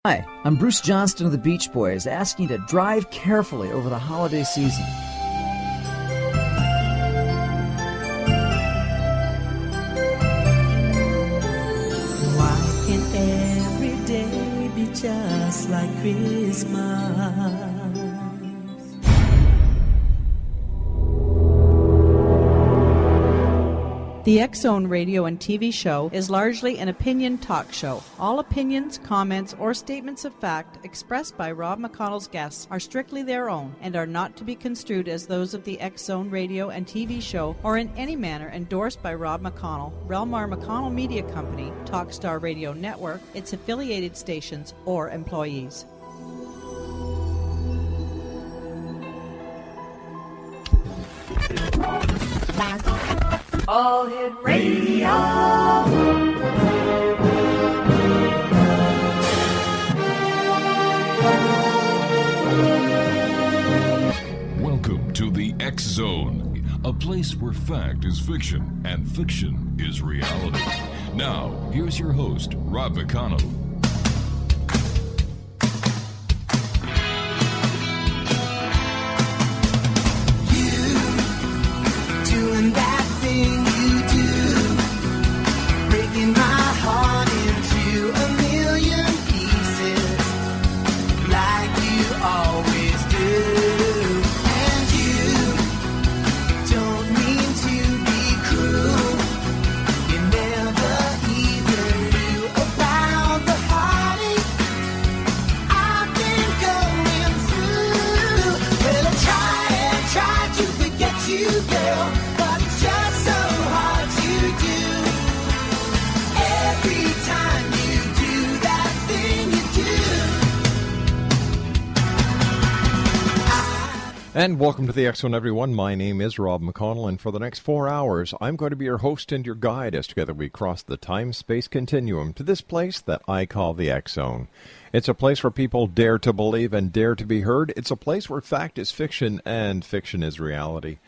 Hi, I'm Bruce Johnston of the Beach Boys, asking you to drive carefully over the holiday season. Why can't every day be just like Christmas? The X-Zone radio and TV show is largely an opinion talk show. All opinions, comments, or statements of fact expressed by Rob McConnell's guests are strictly their own and are not to be construed as those of the X-Zone radio and TV show or in any manner endorsed by Rob McConnell, Relmar McConnell Media Company, Talkstar Radio Network, its affiliated stations, or employees. All Hit Radio. Welcome to the X Zone, a place where fact is fiction and fiction is reality. Now, here's your host, Rob McConnell. You doing that thing you do, breaking my heart into a million pieces, like you always do. And you don't mean to be cruel. You never even knew about the heartache I've been going through. Well, I try to forget you, girl, but it's just so hard to do. Every time you do that thing you do. And welcome to the X-Zone, everyone. My name is Rob McConnell, and for the next 4 hours, I'm going to be your host and your guide as together we cross the time-space continuum to this place that I call the X-Zone. It's a place where people dare to believe and dare to be heard. It's a place where fact is fiction and fiction is reality.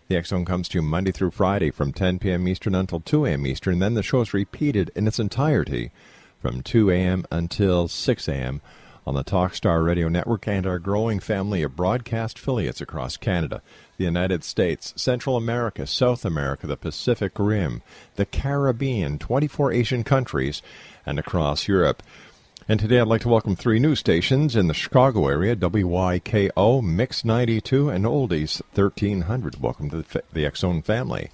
The X-Zone comes to you Monday through Friday from 10 p.m. Eastern until 2 a.m. Eastern. Then the show is repeated in its entirety from 2 a.m. until 6 a.m. on the Talkstar Radio Network and our growing family of broadcast affiliates across Canada, the United States, Central America, South America, the Pacific Rim, the Caribbean, 24 Asian countries, and across Europe. And today I'd like to welcome 3 new stations in the Chicago area, WYKO, Mix 92, and Oldies 1300. Welcome to the X-Zone family.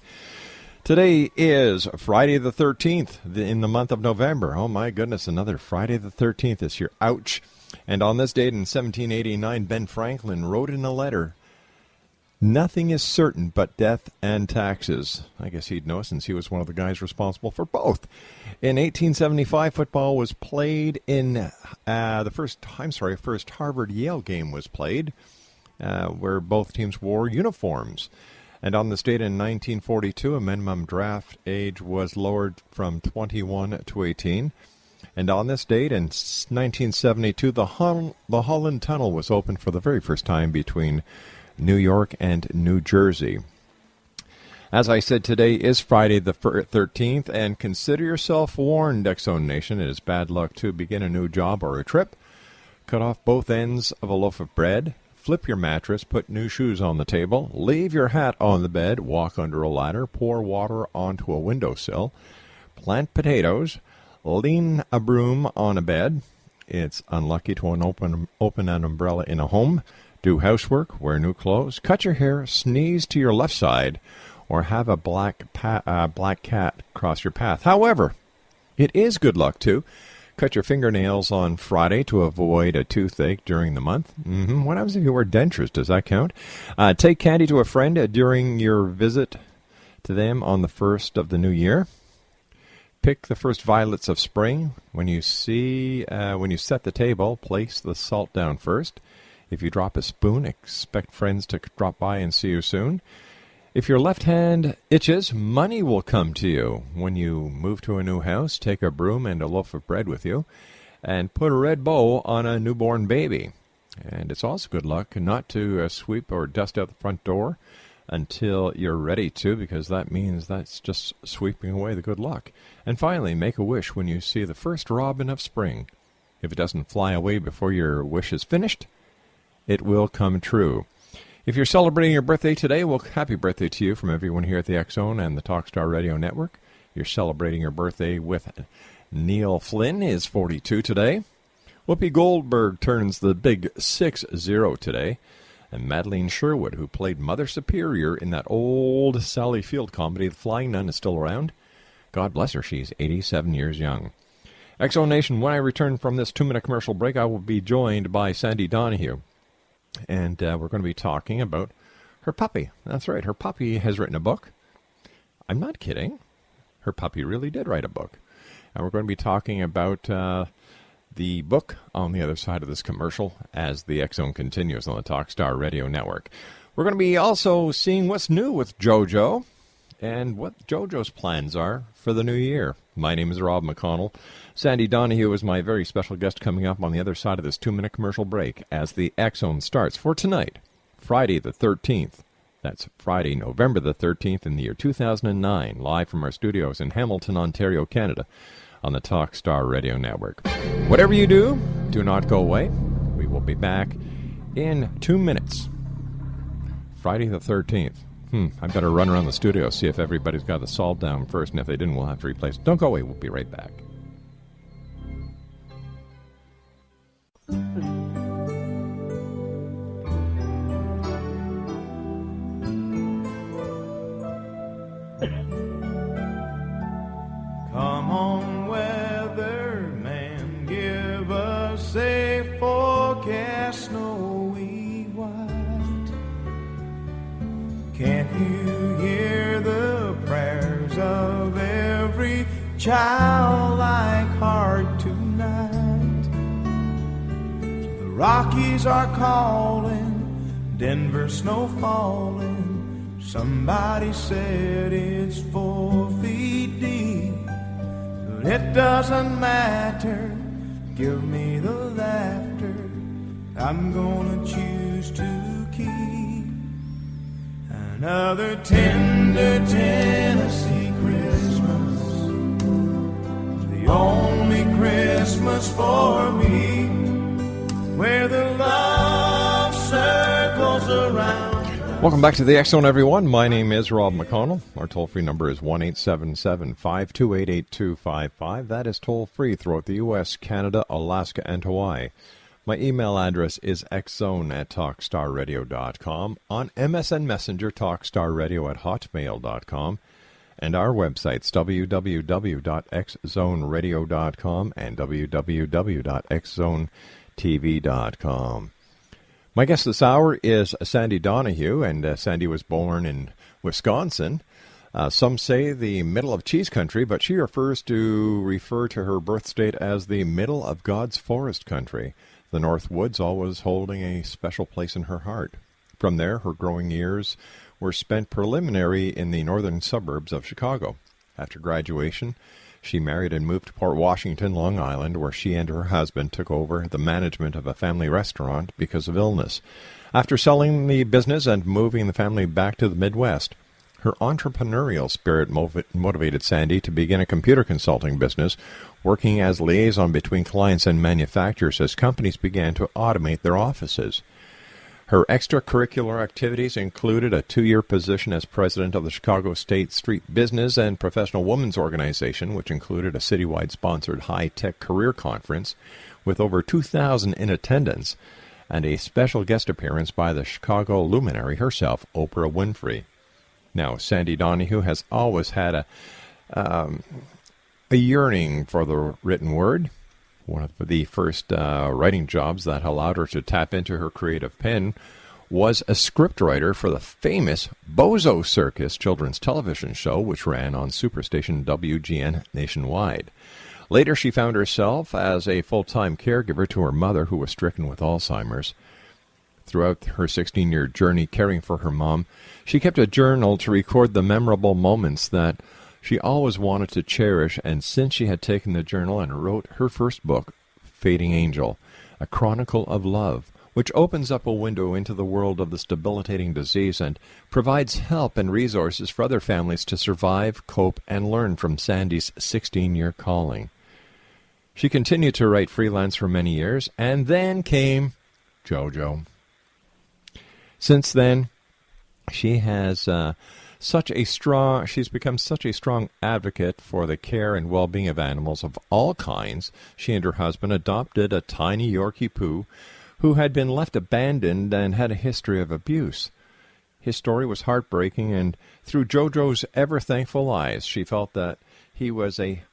Today is Friday the 13th in the month of November. Oh my goodness, another Friday the 13th this year. Ouch. And on this date in 1789, Ben Franklin wrote in a letter, "Nothing is certain but death and taxes." I guess he'd know since he was one of the guys responsible for both. In 1875, football was played in first Harvard-Yale game was played, where both teams wore uniforms. And on this date in 1942, a minimum draft age was lowered from 21 to 18. And on this date in 1972, the Holland Tunnel was opened for the very first time between New York and New Jersey. As I said, today is Friday the 13th, and consider yourself warned, X-Zone Nation. It is bad luck to begin a new job or a trip. Cut off both ends of a loaf of bread. Flip your mattress. Put new shoes on the table. Leave your hat on the bed. Walk under a ladder. Pour water onto a windowsill. Plant potatoes. Lean a broom on a bed. It's unlucky to open an umbrella in a home. Do housework. Wear new clothes. Cut your hair. Sneeze to your left side. Or have a black cat cross your path. However, it is good luck to cut your fingernails on Friday to avoid a toothache during the month. What happens if you wear dentures? Does that count? Take candy to a friend during your visit to them on the 1st of the new year. Pick the first violets of spring. When you set the table, place the salt down first. If you drop a spoon, expect friends to drop by and see you soon. If your left hand itches, money will come to you. When you move to a new house, take a broom and a loaf of bread with you, and put a red bow on a newborn baby. And it's also good luck not to sweep or dust out the front door until you're ready to, because that means that's just sweeping away the good luck. And finally, make a wish when you see the first robin of spring. If it doesn't fly away before your wish is finished, it will come true. If you're celebrating your birthday today, well, happy birthday to you from everyone here at the X-Zone and the Talkstar Radio Network. You're celebrating your birthday with Neil Flynn, is 42 today. Whoopi Goldberg turns the big 6-0 today. And Madeleine Sherwood, who played Mother Superior in that old Sally Field comedy, The Flying Nun, is still around. God bless her, she's 87 years young. X-Zone Nation, when I return from this 2-minute commercial break, I will be joined by Sande Donahue. And we're going to be talking about her puppy. That's right, her puppy has written a book. I'm not kidding. Her puppy really did write a book. And we're going to be talking about the book on the other side of this commercial as the X-Zone continues on the Talkstar Radio Network. We're going to be also seeing what's new with JoJo and what JoJo's plans are for the new year. My name is Rob McConnell. Sande Donahue is my very special guest coming up on the other side of this 2-minute commercial break as the X-Zone starts for tonight, Friday the 13th. That's Friday, November the 13th in the year 2009, live from our studios in Hamilton, Ontario, Canada, on the Talkstar Radio Network. Whatever you do, do not go away. We will be back in 2 minutes. Friday the 13th. I better run around the studio, see if everybody's got the salt down first, and if they didn't, we'll have to replace it. Don't go away. We'll be right back. Come on, weatherman, give us a forecast, snowy white. Can't you hear the prayers of every childlike heart tonight? The Rockies are calling, Denver snow falling. Somebody said it's 4 feet deep. It doesn't matter, give me the laughter, I'm gonna choose to keep. Another tender Tennessee Christmas, the only Christmas for me, where the love circles around. Welcome back to the X-Zone, everyone. My name is Rob McConnell. Our toll-free number is 1-877-528-8255. That is toll-free throughout the U.S., Canada, Alaska, and Hawaii. My email address is xzone@talkstarradio.com. On MSN Messenger, talkstarradio@hotmail.com. And our websites, www.xzoneradio.com and www.xzonetv.com. My guest this hour is Sande Donahue, and Sande was born in Wisconsin. Some say the middle of cheese country, but she refers to her birth state as the middle of God's forest country. The North Woods always holding a special place in her heart. From there, her growing years were spent preliminary in the northern suburbs of Chicago. After graduation, she married and moved to Port Washington, Long Island, where she and her husband took over the management of a family restaurant because of illness. After selling the business and moving the family back to the Midwest, her entrepreneurial spirit motivated Sande to begin a computer consulting business, working as liaison between clients and manufacturers as companies began to automate their offices. Her extracurricular activities included a 2-year position as president of the Chicago State Street Business and Professional Women's Organization, which included a citywide sponsored high-tech career conference with over 2,000 in attendance, and a special guest appearance by the Chicago luminary herself, Oprah Winfrey. Now, Sande Donahue has always had a yearning for the written word. One of the first writing jobs that allowed her to tap into her creative pen was a scriptwriter for the famous Bozo Circus children's television show, which ran on superstation WGN nationwide. Later, she found herself as a full-time caregiver to her mother, who was stricken with Alzheimer's. Throughout her 16-year journey caring for her mom, she kept a journal to record the memorable moments that she always wanted to cherish, and since she had taken the journal and wrote her first book, Fading Angel, a chronicle of love, which opens up a window into the world of this debilitating disease and provides help and resources for other families to survive, cope, and learn from Sande's 16-year calling. She continued to write freelance for many years, and then came JoJo. Since then, she has she's become such a strong advocate for the care and well-being of animals of all kinds. She and her husband adopted a tiny Yorkie poo who had been left abandoned and had a history of abuse. His story was heartbreaking, and through JoJo's ever-thankful eyes, she felt that he was a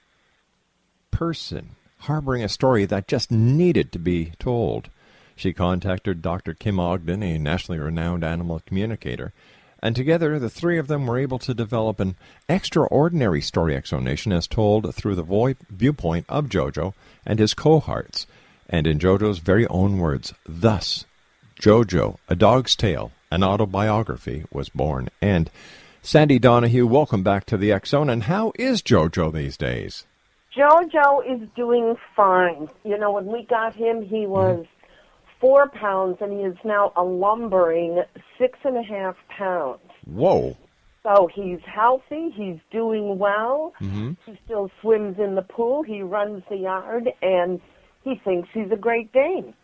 person harboring a story that just needed to be told. She contacted Dr. Kim Ogden, a nationally renowned animal communicator, and together the three of them were able to develop an extraordinary story exonation as told through the viewpoint of JoJo and his cohorts. And in JoJo's very own words, thus, JoJo, A Dog's Tale, an autobiography, was born. And Sande Donahue, welcome back to the X Zone. And how is JoJo these days? JoJo is doing fine. You know, when we got him, he was 4 pounds, and he is now a lumbering 6.5 pounds. Whoa. So he's healthy, he's doing well, Mm-hmm. He still swims in the pool, he runs the yard, and he thinks he's a Great Dane.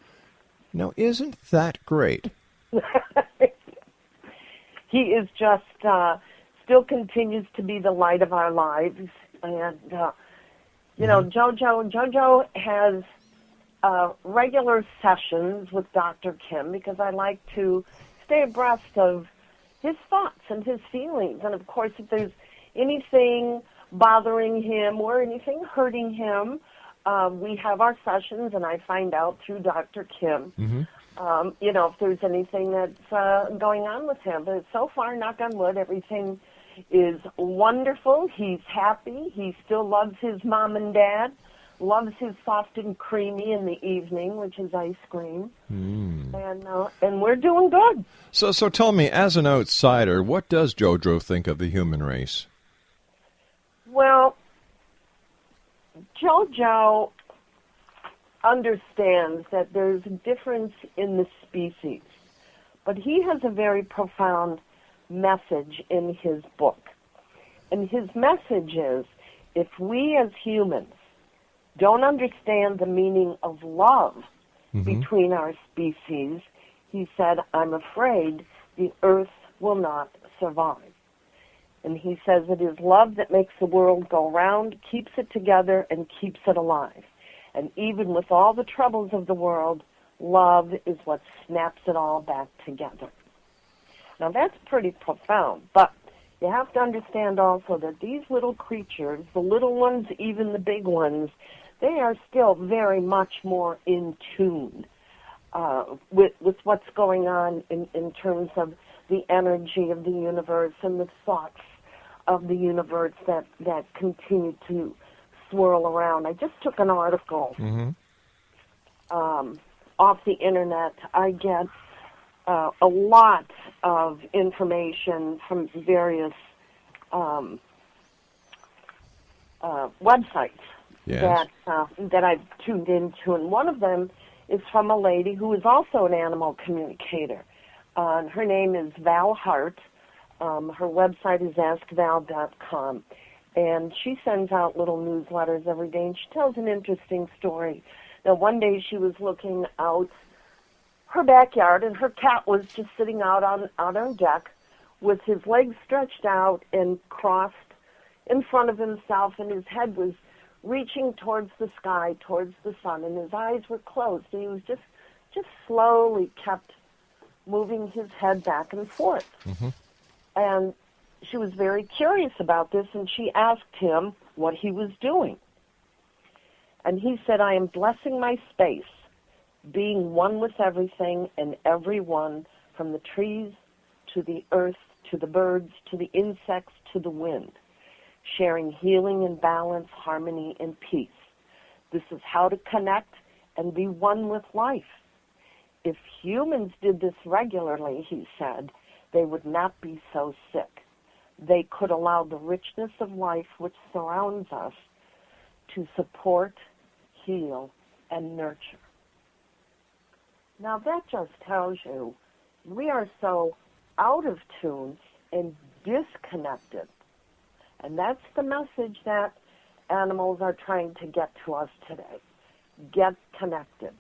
Now, isn't that great? He is just, still continues to be the light of our lives, and, you know, JoJo has regular sessions with Dr. Kim because I like to stay abreast of his thoughts and his feelings. And, of course, if there's anything bothering him or anything hurting him, we have our sessions, and I find out through Dr. Kim, you know, if there's anything that's going on with him. But so far, knock on wood, everything is wonderful. He's happy. He still loves his mom and dad. Loves his soft and creamy in the evening, which is ice cream. And we're doing good. So tell me, as an outsider, what does JoJo think of the human race? Well, JoJo understands that there's a difference in the species, but he has a very profound message in his book. And his message is, if we as humans don't understand the meaning of love between our species, he said, I'm afraid the earth will not survive. And he says it is love that makes the world go round, keeps it together, and keeps it alive. And even with all the troubles of the world, love is what snaps it all back together. Now that's pretty profound, but you have to understand also that these little creatures, the little ones, even the big ones, they are still very much more in tune with what's going on in terms of the energy of the universe and the thoughts of the universe that continue to swirl around. I just took an article off the internet. I get a lot of information from various websites that I've tuned into, and one of them is from a lady who is also an animal communicator. Her name is Val Hart. Her website is askval.com, and she sends out little newsletters every day, and she tells an interesting story. Now, one day she was looking out her backyard, and her cat was just sitting out on deck with his legs stretched out and crossed in front of himself, and his head was reaching towards the sky, towards the sun, and his eyes were closed, and he was just slowly kept moving his head back and forth. And she was very curious about this, and she asked him what he was doing. And he said, I am blessing my space, being one with everything and everyone, from the trees to the earth, to the birds, to the insects, to the wind, sharing healing and balance, harmony and peace. This is how to connect and be one with life. If humans did this regularly, he said, they would not be so sick. They could allow the richness of life which surrounds us to support, heal, and nurture. Now that just tells you we are so out of tune and disconnected. And that's the message that animals are trying to get to us today. get connected.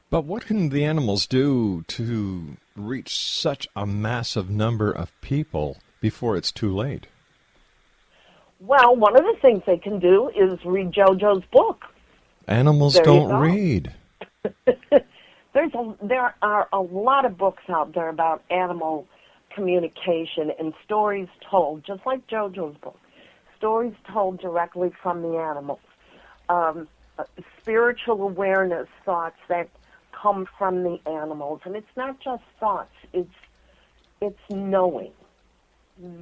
But what can the animals do to reach such a massive number of people before it's too late? Well, one of the things they can do is read JoJo's book. Animals There you don't go. read. There are a lot of books out there about animal communication and stories told, just like JoJo's book, stories told directly from the animals. Spiritual awareness, thoughts that come from the animals. And it's not just thoughts, it's knowing.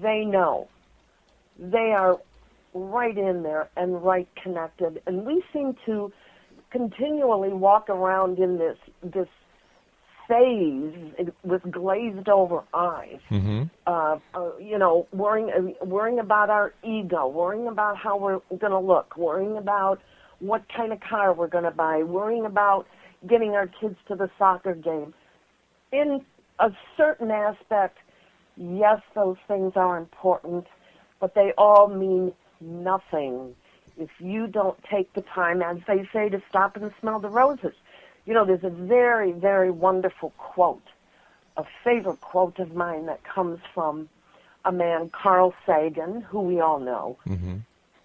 They know. They are right in there and right connected. And we seem to continually walk around in this phase with glazed over eyes. Worrying about our ego, worrying about how we're going to look, worrying about what kind of car we're going to buy, worrying about getting our kids to the soccer game. In a certain aspect, yes, those things are important, but they all mean nothing if you don't take the time, as they say, to stop and smell the roses. You know, there's a very, very wonderful quote, a favorite quote of mine that comes from a man, Carl Sagan, who we all know.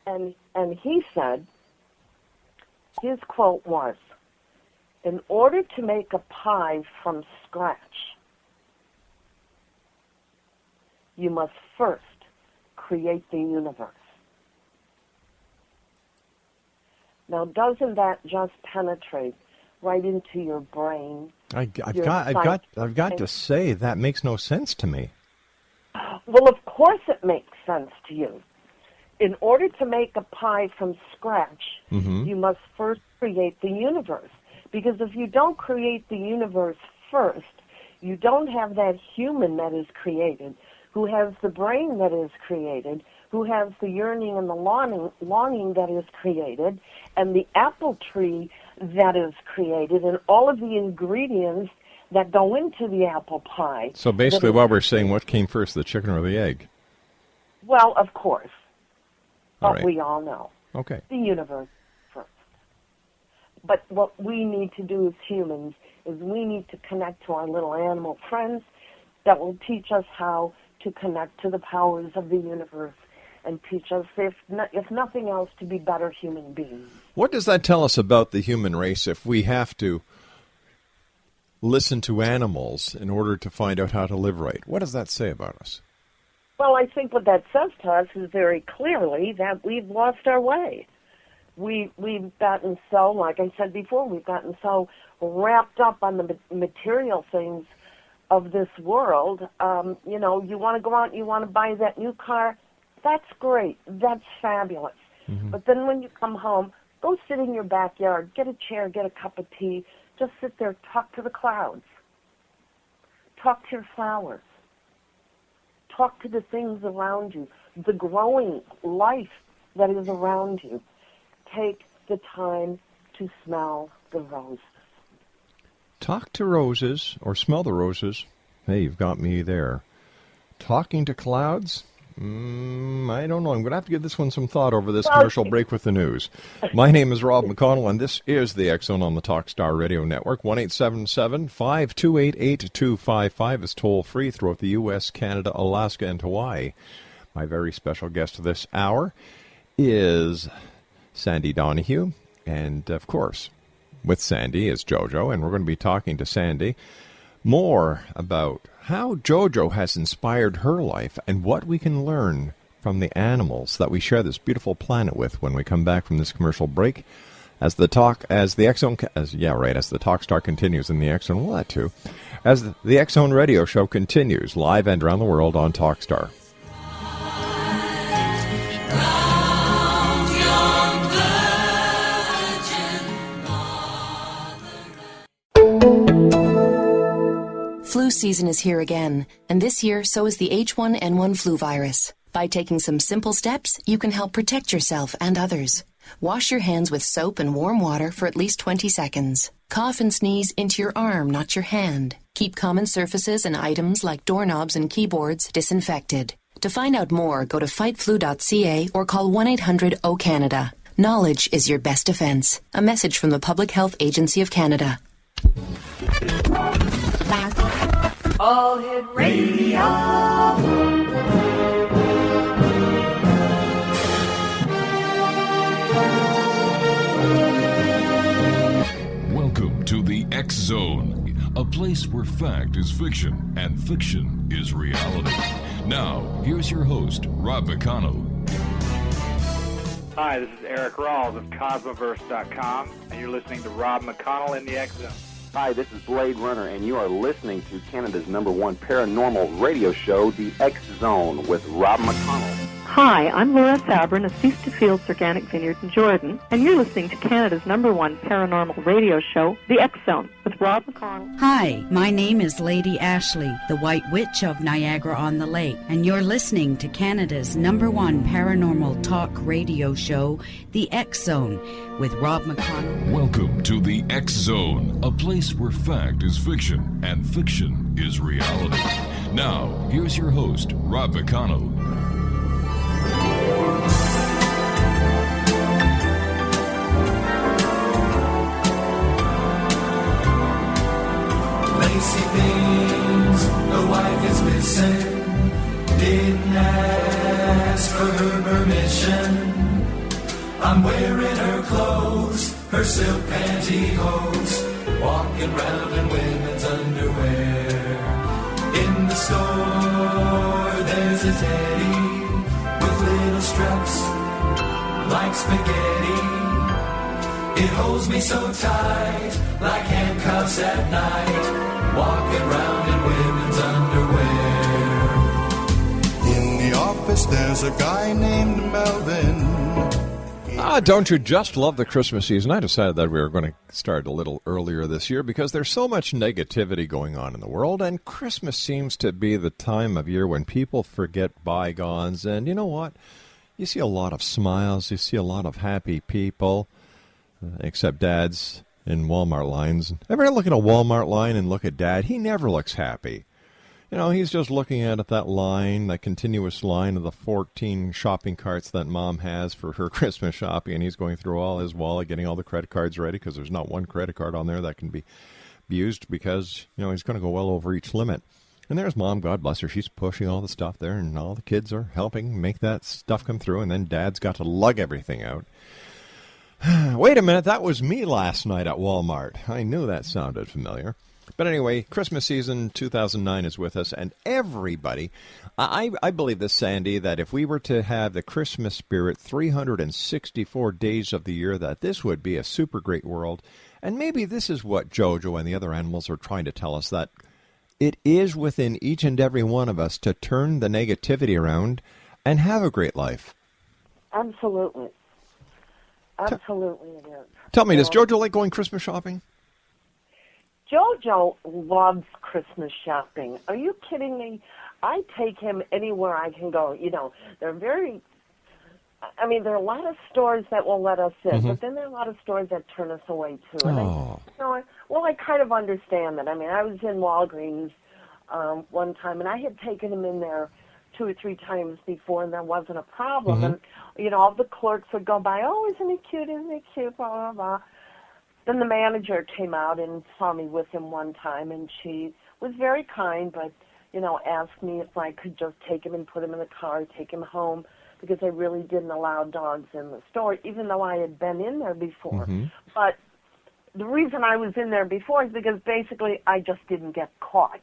And he said, his quote was, "In order to make a pie from scratch, you must first create the universe." Now, doesn't that just penetrate right into your brain? I've got to say that makes no sense to me. Well, of course it makes sense to you. In order to make a pie from scratch, you must first create the universe. Because if you don't create the universe first, you don't have that human that is created, who has the brain that is created, who has the yearning and the longing that is created, and the apple tree that is created, and all of the ingredients that go into the apple pie. So basically what we're saying, what came first, the chicken or the egg? Well, of course. All But right. we all know. Okay. The universe first. But what we need to do as humans is we need to connect to our little animal friends that will teach us how to connect to the powers of the universe and teach us, if nothing else, to be better human beings. What does that tell us about the human race if we have to listen to animals in order to find out how to live right? What does that say about us? Well, I think what that says to us is very clearly that we've lost our way. We've gotten so, like I said before, we've gotten so wrapped up on the material things of this world. You want to go out and you want to buy that new car. That's great. That's fabulous. But then when you come home, go sit in your backyard, get a chair, get a cup of tea, just sit there, talk to the clouds. Talk to your flowers. Talk to the things around you, the growing life that is around you. Take the time to smell the roses. Talk to roses or smell the roses. Hey, you've got me there. Talking to clouds? I don't know. I'm going to have to give this one some thought over this commercial break with the news. My name is Rob McConnell, and this is the X Zone on the Talkstar Radio Network. 1-877-528-8255 is toll-free throughout the U.S., Canada, Alaska, and Hawaii. My very special guest this hour is Sande Donahue, and, of course, with Sandy is JoJo, and we're going to be talking to Sandy more about how JoJo has inspired her life and what we can learn from the animals that we share this beautiful planet with when we come back from this commercial break. As the Talkstar continues in the X Zone, well, that too. As the X Zone radio show continues live and around the world on Talkstar. Flu season is here again, and this year so is the H1N1 flu virus. By taking some simple steps, you can help protect yourself and others. Wash your hands with soap and warm water for at least 20 seconds. Cough and sneeze into your arm, not your hand. Keep common surfaces and items like doorknobs and keyboards disinfected. To find out more, go to fightflu.ca or call 1-800-O-Canada. Knowledge is your best defense. A message from the Public Health Agency of Canada. All Hit Radio. Welcome to the X Zone, a place where fact is fiction and fiction is reality. Now, here's your host, Rob McConnell. Hi, this is Eric Rawls of Cosmoverse.com, and you're listening to Rob McConnell in the X Zone. Hi, this is Blade Runner, and you are listening to Canada's #1 paranormal radio show, The X Zone, with Rob McConnell. Hi, I'm Laura Sabrin of Feast to Fields Organic Vineyard in Jordan, and you're listening to Canada's #1 paranormal radio show, The X Zone, with Rob McConnell. Hi, my name is Lady Ashley, the White Witch of Niagara-on-the-Lake, and you're listening to Canada's #1 paranormal talk radio show, The X Zone, with Rob McConnell. Welcome to the X Zone, a place where fact is fiction and fiction is reality. Now, here's your host, Rob McConnell. Lacy things, the wife is missing. Didn't ask for her permission. I'm wearing her clothes, her silk pantyhose, walking round in women's underwear. In the store, there's a teddy with little straps like spaghetti. It holds me so tight, like handcuffs at night, walking round in women's underwear. In the office, there's a guy named Melvin. Don't you just love the Christmas season? I decided that we were going to start a little earlier this year because there's so much negativity going on in the world, and Christmas seems to be the time of year when people forget bygones, and you know what? You see a lot of smiles, you see a lot of happy people. Except dads in Walmart lines. Ever look at a Walmart line and look at Dad? He never looks happy. You know, he's just looking at that line, that continuous line of the 14 shopping carts that Mom has for her Christmas shopping, and he's going through all his wallet, getting all the credit cards ready, because there's not one credit card on there that can be used because, you know, he's going to go well over each limit. And there's Mom, God bless her. She's pushing all the stuff there, and all the kids are helping make that stuff come through, and then Dad's got to lug everything out. Wait a minute, that was me last night at Walmart. I knew that sounded familiar. But anyway, Christmas season 2009 is with us, and everybody, I believe this, Sandy, that if we were to have the Christmas spirit 364 days of the year, that this would be a super great world. And maybe this is what Jojo and the other animals are trying to tell us, that it is within each and every one of us to turn the negativity around and have a great life. Absolutely. Absolutely it is. Tell me, does Jojo like going Christmas shopping? Jojo loves Christmas shopping. Are you kidding me? I take him anywhere I can go. You know, there are a lot of stores that will let us in, but then there are a lot of stores that turn us away, too. And I kind of understand that. I mean, I was in Walgreens one time, and I had taken him in there 2 or 3 times before, and there wasn't a problem. And, you know, all the clerks would go by, oh, isn't he cute, blah, blah, blah. Then the manager came out and saw me with him one time, and she was very kind, but, you know, asked me if I could just take him and put him in the car, take him home, because they really didn't allow dogs in the store, even though I had been in there before. But the reason I was in there before is because basically I just didn't get caught.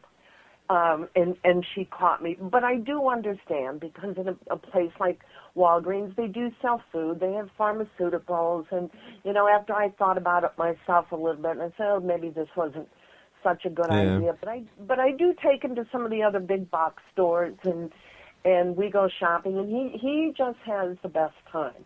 And she caught me. But I do understand, because in a place like Walgreens, they do sell food. They have pharmaceuticals. And, you know, after I thought about it myself a little bit, and I said, oh, maybe this wasn't such a good idea. But I do take him to some of the other big box stores, and we go shopping, and he just has the best time.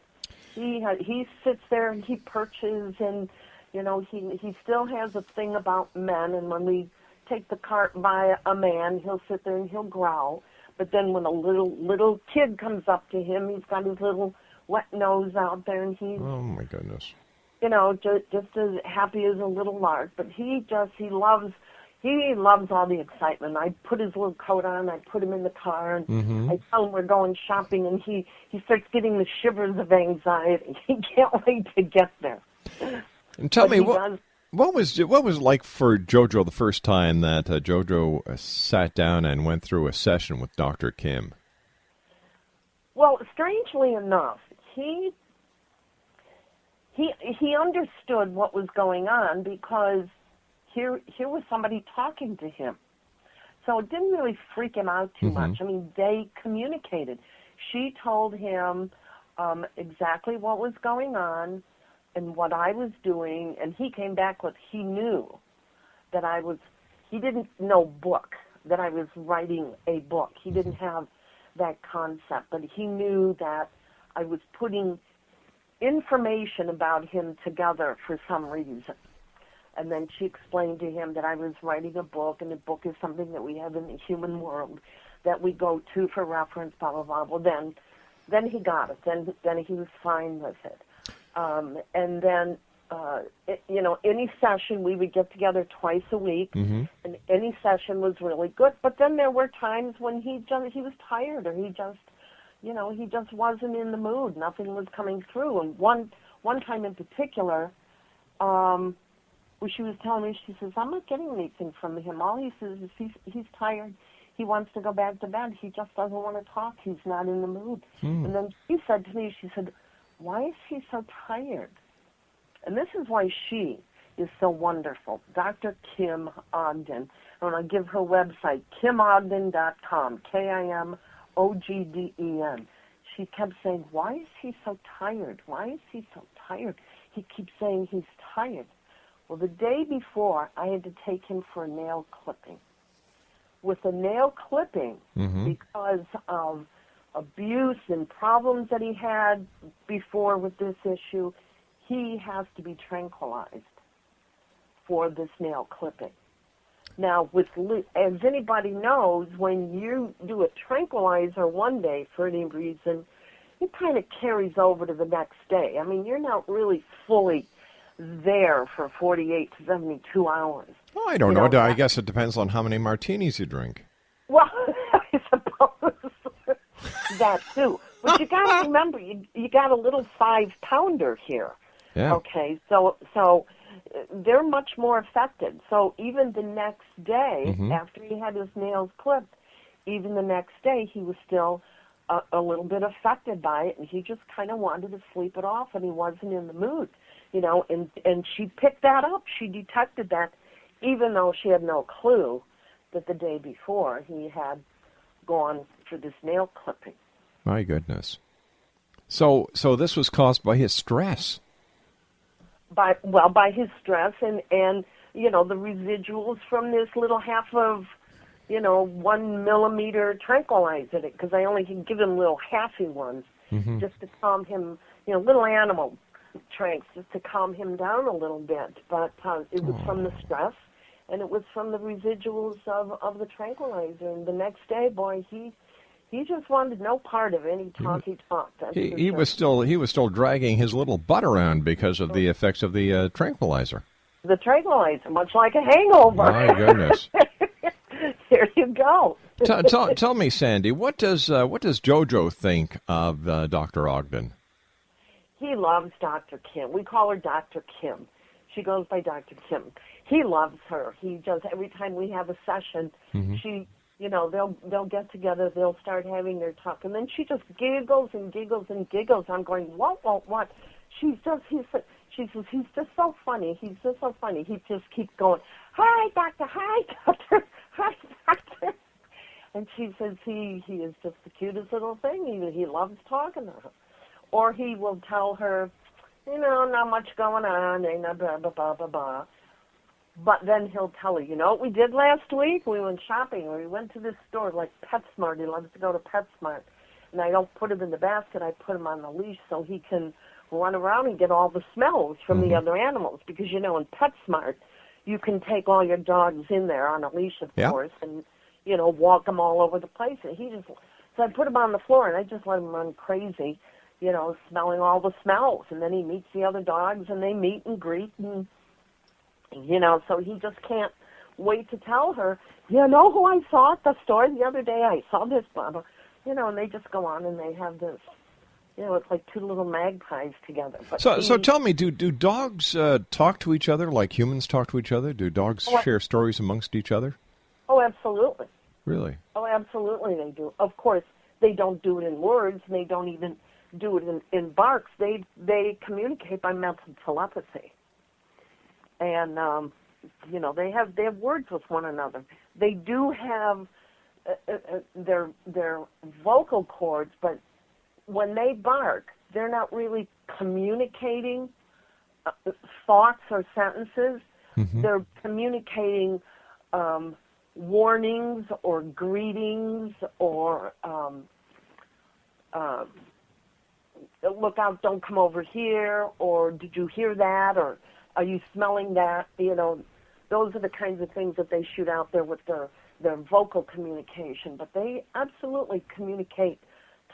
He sits there and he perches, and, you know, he still has a thing about men, and when we take the cart by a man, he'll sit there and he'll growl. But then when a little kid comes up to him, he's got his little wet nose out there, and he's, oh my goodness, you know, just as happy as a little lark. But he loves, He loves all the excitement. I put his little coat on, I put him in the car, and I tell him we're going shopping, and he starts getting the shivers of anxiety. He can't wait to get there. And tell me, what was it like for JoJo the first time that JoJo sat down and went through a session with Dr. Kim? Well, strangely enough, he understood what was going on because here was somebody talking to him. So it didn't really freak him out too much. I mean, they communicated. She told him exactly what was going on and what I was doing, and he came back with, he knew that he didn't know book, that I was writing a book. He didn't have that concept, but he knew that I was putting information about him together for some reason. And then she explained to him that I was writing a book, and a book is something that we have in the human world that we go to for reference, blah, blah, blah. Well, then he got it. Then he was fine with it. And then, any session, we would get together twice a week, and any session was really good. But then there were times when he was tired, or he just wasn't in the mood. Nothing was coming through. And one time in particular, where she was telling me, she says, I'm not getting anything from him. All he says is he's tired. He wants to go back to bed. He just doesn't want to talk. He's not in the mood. And then she said to me, she said, why is he so tired? And this is why she is so wonderful. Dr. Kim Ogden. I'm going to give her website, kimogden.com, KIMOGDEN. She kept saying, why is he so tired? Why is he so tired? He keeps saying he's tired. Well, the day before, I had to take him for a nail clipping. With a nail clipping, because of abuse and problems that he had before with this issue, he has to be tranquilized for this nail clipping. Now, as anybody knows, when you do a tranquilizer one day for any reason, it kind of carries over to the next day. I mean, you're not really fully there for 48 to 72 hours. Well, I don't know. I guess it depends on how many martinis you drink. Well, I suppose that too. But you got to remember, you got a little 5-pounder here. Yeah. Okay, so they're much more affected. So even the next day, after he had his nails clipped, even the next day he was still a little bit affected by it, and he just kind of wanted to sleep it off, and he wasn't in the mood. And she picked that up. She detected that, even though she had no clue that the day before he had gone for this nail clipping. My goodness. So this was caused by his stress. By his stress and the residuals from this little half of 1 millimeter tranquilizer, because I only can give him little halfy ones just to calm him, little animal tranks just to calm him down a little bit. But it was from the stress, and it was from the residuals of the tranquilizer. And the next day, boy, he just wanted no part of any talk he talked. He was still dragging his little butt around because of the effects of the tranquilizer. The tranquilizer, much like a hangover. My goodness. There you go. Tell me, Sandy, what does JoJo think of Dr. Ogden? He loves Dr. Kim. We call her Dr. Kim. She goes by Dr. Kim. He loves her. He just, every time we have a session, she, they'll get together, they'll start having their talk, and then she just giggles and giggles and giggles. I'm going, what? She says, he's just so funny. He's just so funny. He just keeps going, hi, doctor, hi, doctor, hi, doctor. And she says he is just the cutest little thing. He loves talking to her. Or he will tell her, not much going on, blah, blah, blah, blah, blah. But then he'll tell her, what we did last week? We went shopping, or we went to this store like PetSmart. He loves to go to PetSmart. And I don't put him in the basket. I put him on the leash so he can run around and get all the smells from the other animals. Because, in PetSmart, you can take all your dogs in there on a leash, of course, and, walk them all over the place. And so I put him on the floor, and I just let him run crazy, smelling all the smells. And then he meets the other dogs, and they meet and greet, and, so he just can't wait to tell her, you know who I saw at the store the other day? I saw this, blah, blah. You know, and they just go on and they have this, you know, it's like two little magpies together. But so tell me, do dogs talk to each other like humans talk to each other? Do dogs share stories amongst each other? Oh, absolutely. Really? Oh, absolutely they do. Of course, they don't do it in words, and they don't even do it in barks. They communicate by mental telepathy. And, you know, they have words with one another. They do have their vocal cords, but when they bark, they're not really communicating thoughts or sentences. Mm-hmm. They're communicating warnings or greetings or look out, don't come over here, or did you hear that, or are you smelling that? You know, those are the kinds of things that they shoot out there with their vocal communication, but they absolutely communicate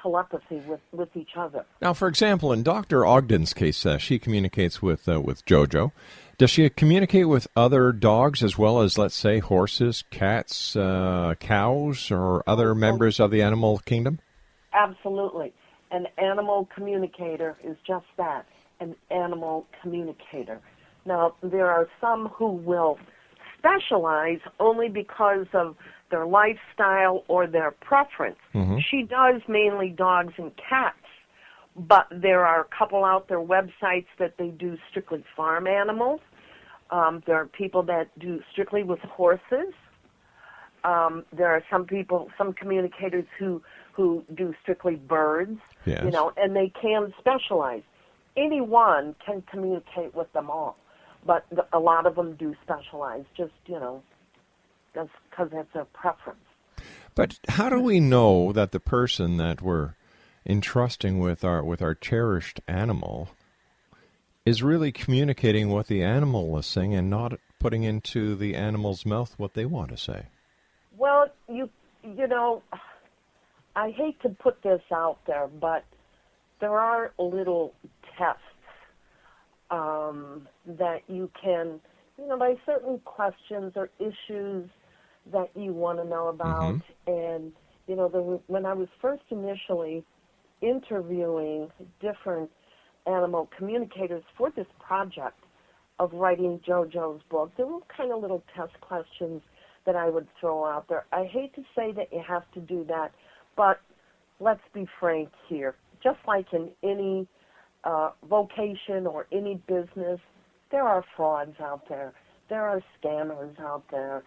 telepathy with each other. Now, for example, in Dr. Ogden's case, she communicates with Jojo. Does she communicate with other dogs as well as, let's say, horses, cats, cows, or other members of the animal kingdom? Absolutely. An animal communicator is just that, an animal communicator. Now, there are some who will specialize only because of their lifestyle or their preference. Mm-hmm. She does mainly dogs and cats, but there are a couple out there websites that they do strictly farm animals. There are people that do strictly with horses. There are some communicators who do strictly birds, yes. You know, and they can specialize. Anyone can communicate with them all, but a lot of them do specialize, just, you know, just because that's their preference. But how do we know that the person that we're entrusting with our cherished animal is really communicating what the animal is saying and not putting into the animal's mouth what they want to say? Well, you know, I hate to put this out there, but there are little tests that you can, you know, by certain questions or issues that you want to know about. Mm-hmm. And, you know, when I was first initially interviewing different animal communicators for this project of writing JoJo's book, there were kind of little test questions that I would throw out there. I hate to say that you have to do that, but let's be frank here. Just like in any vocation or any business, there are frauds out there. There are scammers out there.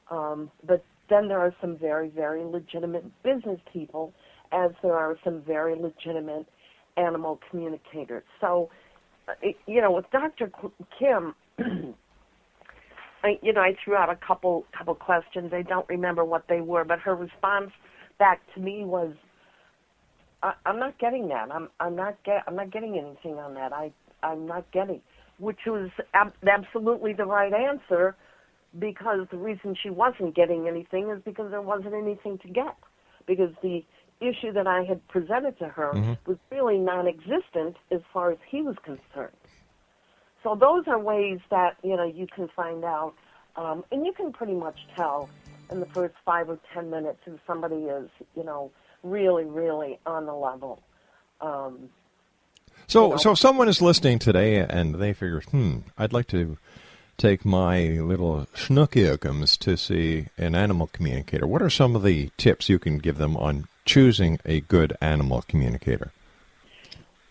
But then there are some very, very legitimate business people, as there are some very legitimate animal communicators. So, you know, with Dr. Kim, I threw out a couple questions. I don't remember what they were, but her response back to me was, "I'm not getting that. I'm not getting anything on that. I'm not getting," which was absolutely the right answer, because the reason she wasn't getting anything is because there wasn't anything to get, because the issue that I had presented to her mm-hmm. was really non-existent as far as he was concerned. So those are ways that, you know, you can find out, and you can pretty much tell in the first 5 or 10 minutes if somebody is, you know, really, really on the level. So if someone is listening today and they figure, I'd like to take my little schnookieukums to see an animal communicator. What are some of the tips you can give them on choosing a good animal communicator?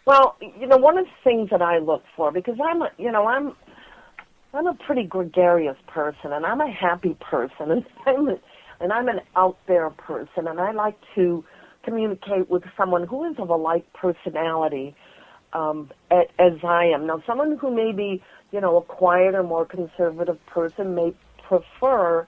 Well, you know, one of the things that I look for, because I'm a pretty gregarious person, and I'm a happy person, and I'm an out there person, and I like to communicate with someone who is of a like personality as I am. Now, someone who may be, you know, a quiet or more conservative person may prefer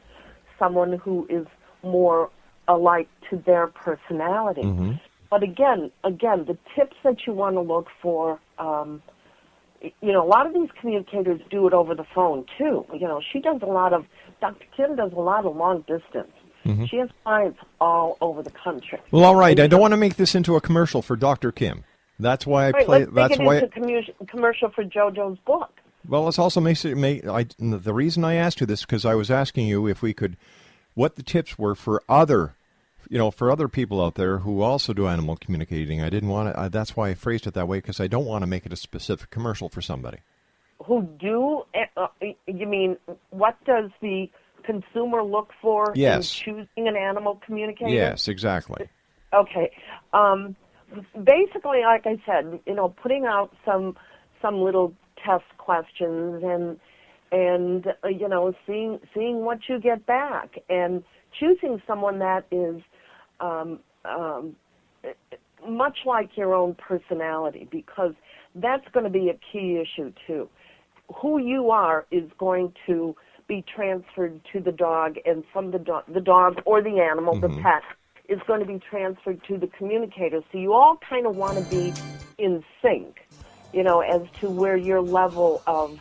someone who is more alike to their personality. Mm-hmm. But again, the tips that you want to look for, you know, a lot of these communicators do it over the phone, too. You know, Dr. Kim does a lot of long distance. Mm-hmm. She has clients all over the country. Well, all right. I don't want to make this into a commercial for Dr. Kim. That's why I play. Let's make it into a commercial for JoJo's book. Well, it's also the reason I asked you this because I was asking you if we could, what the tips were for other people out there who also do animal communicating. I didn't want to. That's why I phrased it that way because I don't want to make it a specific commercial for somebody. Who do? You mean what does the consumer look for in choosing an animal communicator? Yes, exactly. Okay. Basically, like I said, putting out some little test questions and seeing what you get back and choosing someone that is much like your own personality, because that's going to be a key issue too. Who you are is going to be transferred to the dog, and from the dog or the animal, the pet, is going to be transferred to the communicator. So you all kind of want to be in sync, as to where your level of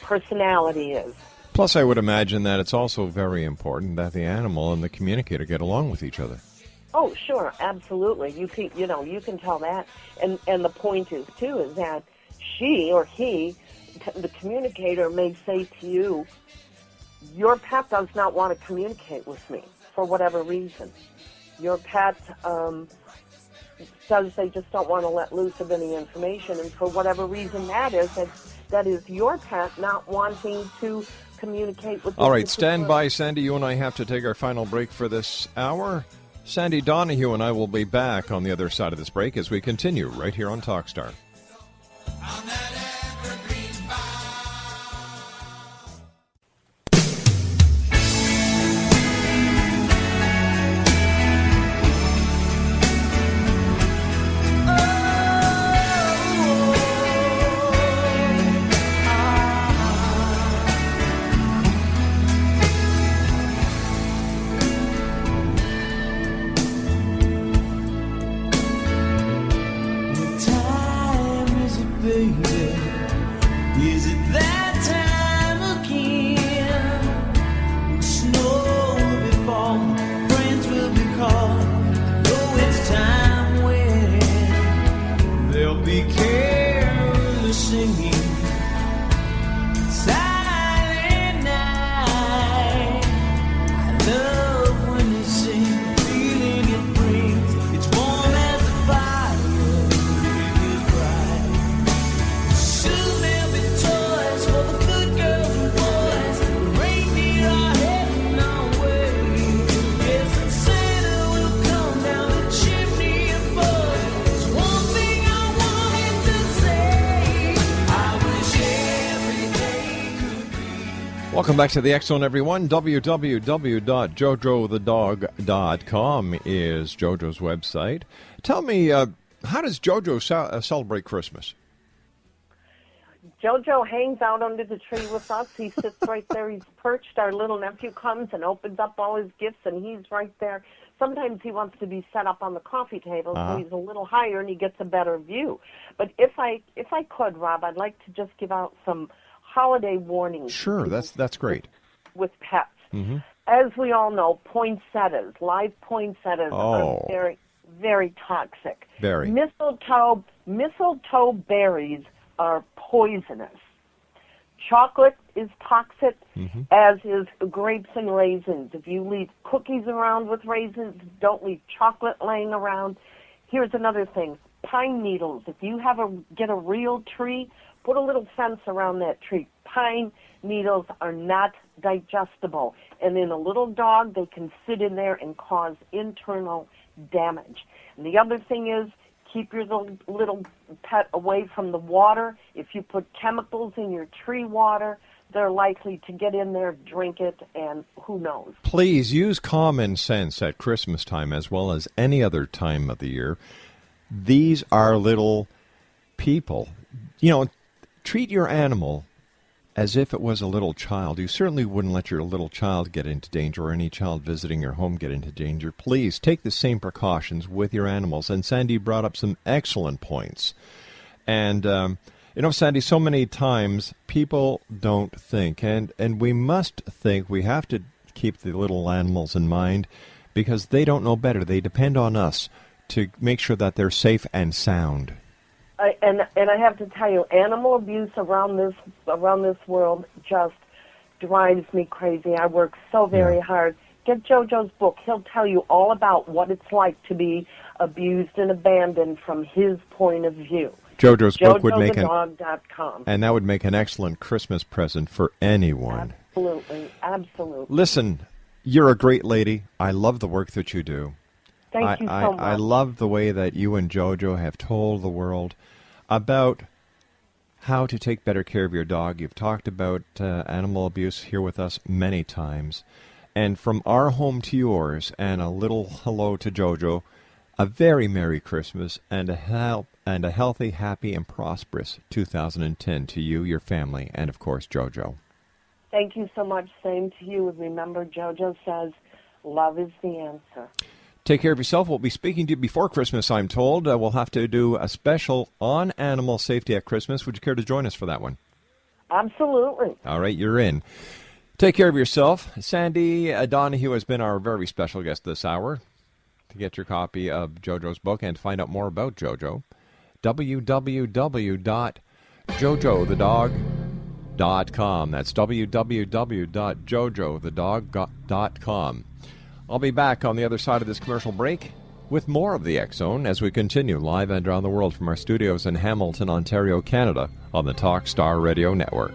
personality is. Plus, I would imagine that it's also very important that the animal and the communicator get along with each other. Oh, sure, absolutely. You can tell that, and the point is too is that she or he, the communicator, may say to you, your pet does not want to communicate with me for whatever reason. Your pet says they just don't want to let loose of any information, and for whatever reason that is your pet not wanting to communicate with. All right, stand by, Sandy. You and I have to take our final break for this hour. Sandy Donahue and I will be back on the other side of this break as we continue right here on Talkstar. Welcome back to the X-Zone, everyone. www.jojothedog.com is Jojo's website. Tell me, how does Jojo celebrate Christmas? Jojo hangs out under the tree with us. He sits right there. He's perched. Our little nephew comes and opens up all his gifts, and he's right there. Sometimes he wants to be set up on the coffee table, so he's a little higher, and he gets a better view. But if I could, Rob, I'd like to just give out some holiday warnings. Sure, that's great. With pets. Mm-hmm. As we all know, poinsettias, live poinsettias are very, very toxic. Very. Mistletoe berries are poisonous. Chocolate is toxic, as is grapes and raisins. If you leave cookies around with raisins, don't leave chocolate laying around. Here's another thing. Pine needles. If you get a real tree, put a little fence around that tree. Pine needles are not digestible. And in a little dog, they can sit in there and cause internal damage. And the other thing is, keep your little pet away from the water. If you put chemicals in your tree water, they're likely to get in there, drink it, and who knows. Please use common sense at Christmas time as well as any other time of the year. These are little people. Treat your animal as if it was a little child. You certainly wouldn't let your little child get into danger or any child visiting your home get into danger. Please take the same precautions with your animals. And Sandy brought up some excellent points. And, Sandy, so many times people don't think. And we must think. We have to keep the little animals in mind because they don't know better. They depend on us to make sure that they're safe and sound. And I have to tell you, animal abuse around this world just drives me crazy. I work so very hard. Get JoJo's book. He'll tell you all about what it's like to be abused and abandoned from his point of view. JoJo's book would make JoJoTheDog.com. and that would make an excellent Christmas present for anyone. Absolutely, absolutely. Listen, you're a great lady. I love the work that you do. Thank you so much. I love the way that you and JoJo have told the world about how to take better care of your dog. You've talked about animal abuse here with us many times. And from our home to yours, and a little hello to JoJo, a very Merry Christmas and a healthy, happy, and prosperous 2010 to you, your family, and of course, JoJo. Thank you so much. Same to you. And remember, JoJo says, love is the answer. Take care of yourself. We'll be speaking to you before Christmas, I'm told. We'll have to do a special on animal safety at Christmas. Would you care to join us for that one? Absolutely. All right, you're in. Take care of yourself. Sande Donahue has been our very special guest this hour. To get your copy of JoJo's book and find out more about JoJo, www.jojothedog.com. That's www.jojothedog.com. I'll be back on the other side of this commercial break with more of the X Zone as we continue live and around the world from our studios in Hamilton, Ontario, Canada on the Talk Star Radio Network.